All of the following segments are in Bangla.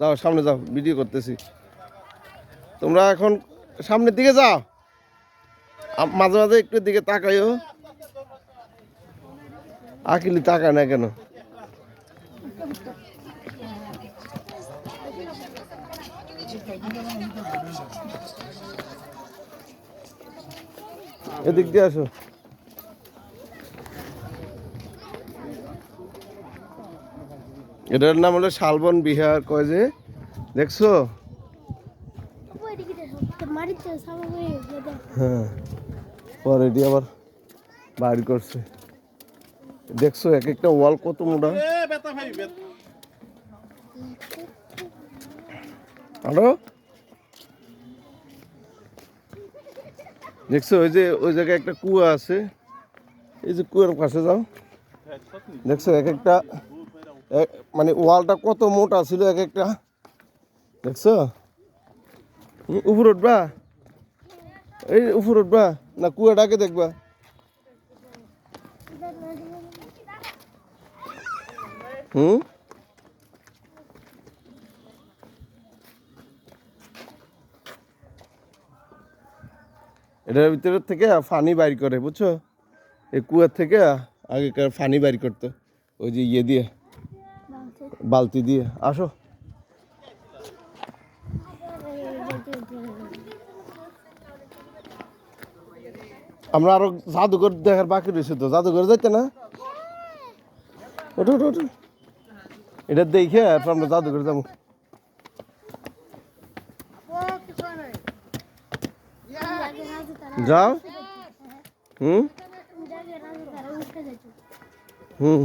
যাও সামনে যাও, ভিডিও করতেছি। তোমরা এখন সামনের দিকে যাও, মাঝে মাঝে একটু দিকে তাকাইও। আকিলি তাকায় না কেন? এদিক দিয়ে আসো। এটার নাম হলো শালবন বিহার কয় যে, দেখছো? হ্যাঁ, পরে এটি আবার বাইর করছে। দেখছো এক একটা ওয়াল কত মোটা। আরো দেখছো ওই যে ওই জায়গায় একটা কুয়া আছে, এই যে কুয়ার পাশে যাও, দেখছো এক একটা মানে ওয়ালটা কত মোটা ছিল এক একটা, দেখছো? উপর উঠবা, এই উপর উঠবা না কুয়াটাকে দেখবা? হুম, এটার ভিতরে থেকে ফানি বাইর করে, বুঝছো? এই কুয়ার থেকে আগেকার ফানি বাইর করতো ওই যে ইয়ে দিয়ে, বালতি দিয়ে। আসো, আমরা আরো জাদুঘর দেখার বাকি রয়েছে তো, জাদুঘর যাইতে না? ওঠো ওঠো ওঠো, এটা দেখে এরপর আমরা জাদুঘর যাবো। যাও। হুম হুম,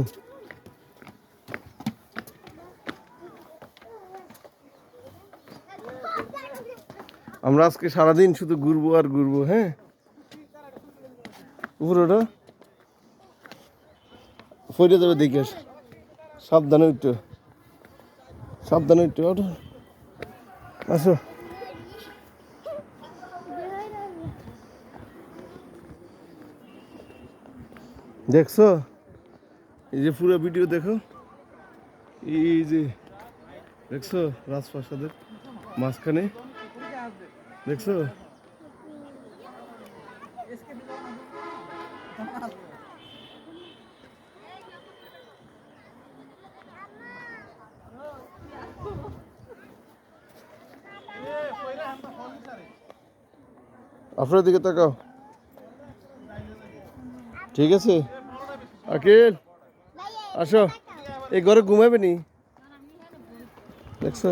আমরা আজকে সারাদিন শুধু ঘুরবো আর ঘুরবো। হ্যাঁ, উপরে ওঠো, ফিরে যাবে দেখে। সাবধানে উঠো, সাবধানে উঠো, ওঠো, আসো। দেখছো এই যে পুরো ভিডিও দেখো, এই যে দেখছো রাজপ্রাসাদের মাঝখানে, দেখছো? আপনার দিকে তাকাও, ঠিক আছে? আকিল আসো, এই ঘরে ঘুমাবে নি, দেখছো?